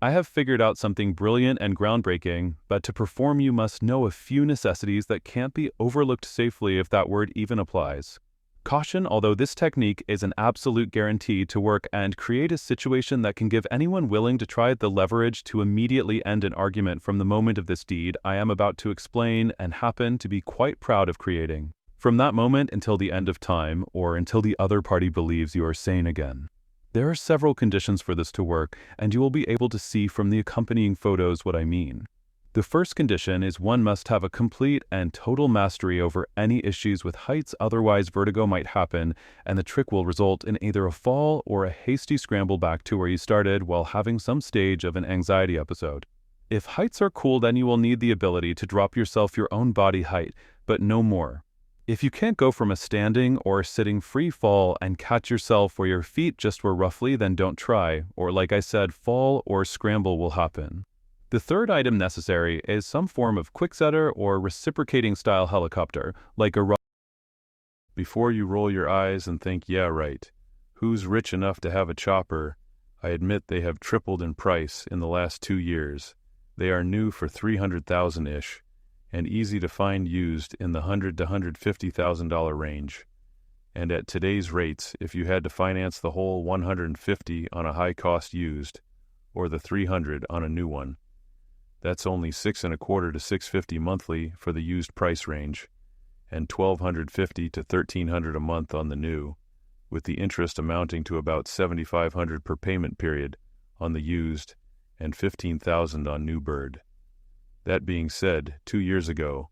I have figured out something brilliant and groundbreaking, but to perform you must know a few necessities that can't be overlooked safely if that word even applies. Caution, although this technique is an absolute guarantee to work and create a situation that can give anyone willing to try it the leverage to immediately end an argument from the moment of this deed I am about to explain and happen to be quite proud of creating. From that moment until the end of time, or until the other party believes you are sane again. There are several conditions for this to work, and you will be able to see from the accompanying photos what I mean. The first condition is one must have a complete and total mastery over any issues with heights, otherwise vertigo might happen, and the trick will result in either a fall or a hasty scramble back to where you started while having some stage of an anxiety episode. If heights are cool, then you will need the ability to drop yourself your own body height, but no more. If you can't go from a standing or sitting free fall and catch yourself where your feet just were roughly, then don't try, or like I said, fall or scramble will happen. The third item necessary is some form of quicksetter or reciprocating style helicopter, like a Before you roll your eyes and think, yeah, right, who's rich enough to have a chopper? I admit they have tripled in price in the last 2 years. They are new for $300,000-ish, and easy to find used in the $100,000 to $150,000 range. And at today's rates, if you had to finance the whole $150 on a high-cost used, or the $300 on a new one, that's only $625 to $650 monthly for the used price range, and $1,250 to $1,300 a month on the new, with the interest amounting to about $7,500 per payment period on the used, and $15,000 on new bird. That being said, 2 years ago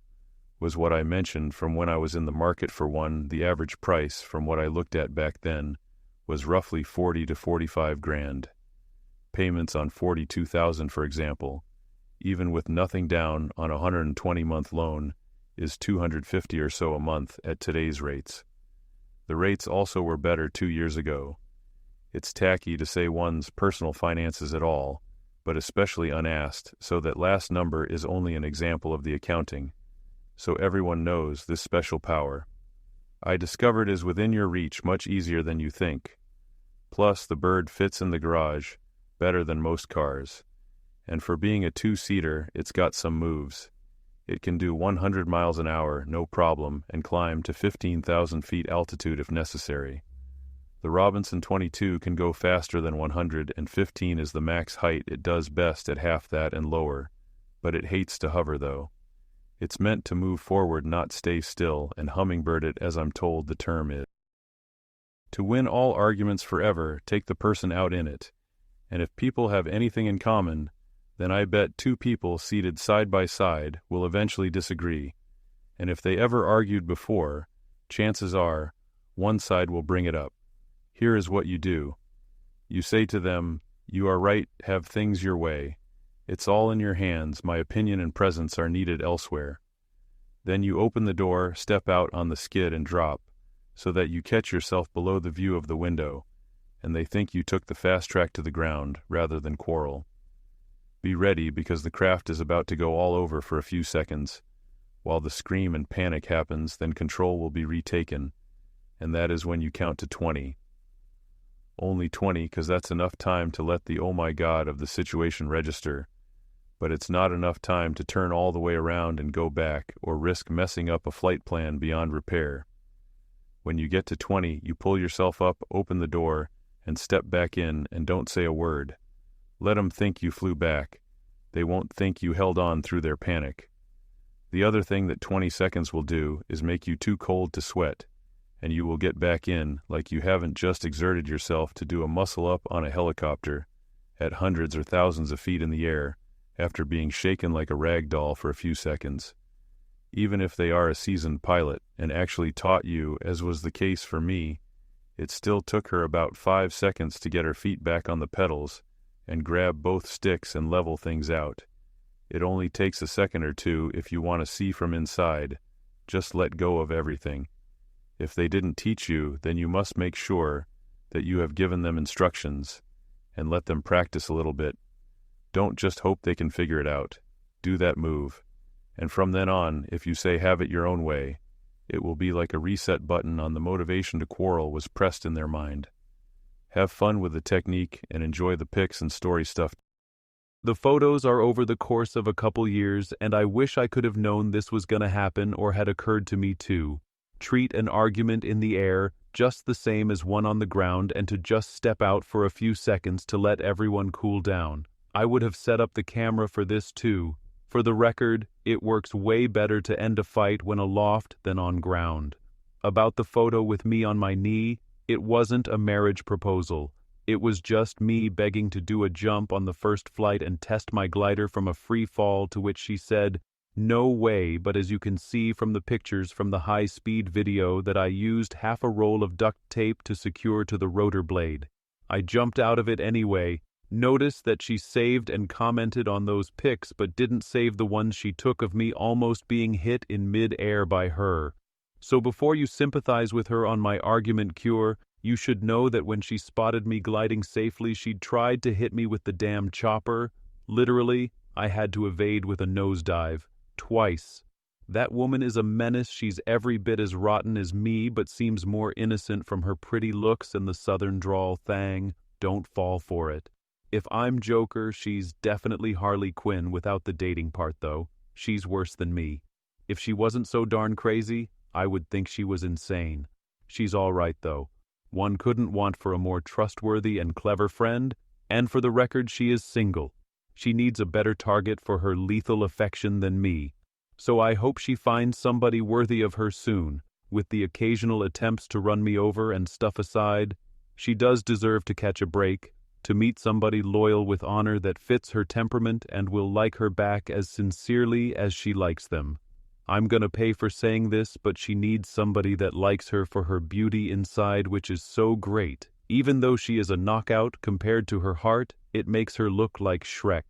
was what I mentioned from when I was in the market for one. The average price from what I looked at back then was roughly 40 to 45 grand. Payments on 42,000, for example, even with nothing down on a 120-month loan, is 250 or so a month at today's rates. The rates also were better 2 years ago. It's tacky to say one's personal finances at all, but especially unasked, so that last number is only an example of the accounting, so everyone knows this special power. I discovered is within your reach much easier than you think. Plus, the bird fits in the garage better than most cars. And for being a 2-seater, it's got some moves. It can do 100 miles an hour, no problem, and climb to 15,000 feet altitude if necessary. The Robinson 22 can go faster than 115 is the max height. It does best at half that and lower, but it hates to hover though. It's meant to move forward, not stay still, and hummingbird it, as I'm told the term is. To win all arguments forever, take the person out in it. And if people have anything in common, then I bet 2 people seated side by side will eventually disagree, and if they ever argued before, chances are one side will bring it up. Here is what you do. You say to them, "You are right, have things your way. It's all in your hands, my opinion and presence are needed elsewhere." Then you open the door, step out on the skid and drop, so that you catch yourself below the view of the window, and they think you took the fast track to the ground rather than quarrel. Be ready, because the craft is about to go all over for a few seconds. While the scream and panic happens, then control will be retaken, and that is when you count to 20. Only 20, because that's enough time to let the "oh my god" of the situation register, but it's not enough time to turn all the way around and go back, or risk messing up a flight plan beyond repair. When you get to 20, you pull yourself up, open the door, and step back in, and don't say a word. Let them think you flew back. They won't think you held on through their panic. The other thing that 20 seconds will do is make you too cold to sweat, and you will get back in like you haven't just exerted yourself to do a muscle-up on a helicopter at hundreds or thousands of feet in the air after being shaken like a rag doll for a few seconds. Even if they are a seasoned pilot and actually taught you, as was the case for me, it still took her about 5 seconds to get her feet back on the pedals and grab both sticks and level things out. It only takes a second or two if you want to see from inside. Just let go of everything. If they didn't teach you, then you must make sure that you have given them instructions and let them practice a little bit. Don't just hope they can figure it out. Do that move. And from then on, if you say "have it your own way," it will be like a reset button on the motivation to quarrel was pressed in their mind. Have fun with the technique and enjoy the pics and story stuff. The photos are over the course of a couple years, and I wish I could have known this was gonna happen or had occurred to me too. Treat an argument in the air just the same as one on the ground and to just step out for a few seconds to let everyone cool down. I would have set up the camera for this too. For the record, it works way better to end a fight when aloft than on ground. About the photo with me on my knee, it wasn't a marriage proposal. It was just me begging to do a jump on the first flight and test my glider from a free fall, to which she said, "No way," but as you can see from the pictures from the high-speed video that I used half a roll of duct tape to secure to the rotor blade. I jumped out of it anyway. Notice that she saved and commented on those pics but didn't save the ones she took of me almost being hit in mid-air by her. So before you sympathize with her on my argument cure, you should know that when she spotted me gliding safely, she'd tried to hit me with the damn chopper. Literally, I had to evade with a nosedive. Twice. That woman is a menace. She's every bit as rotten as me, but seems more innocent from her pretty looks and the southern drawl thang. Don't fall for it. If I'm Joker, she's definitely Harley Quinn without the dating part though. She's worse than me. If she wasn't so darn crazy, I would think she was insane. She's all right though. One couldn't want for a more trustworthy and clever friend, and for the record, she is single. She needs a better target for her lethal affection than me. So I hope she finds somebody worthy of her soon. With the occasional attempts to run me over and stuff aside, she does deserve to catch a break, to meet somebody loyal with honor that fits her temperament and will like her back as sincerely as she likes them. I'm gonna pay for saying this, but she needs somebody that likes her for her beauty inside, which is so great. Even though she is a knockout compared to her heart, it makes her look like Shrek.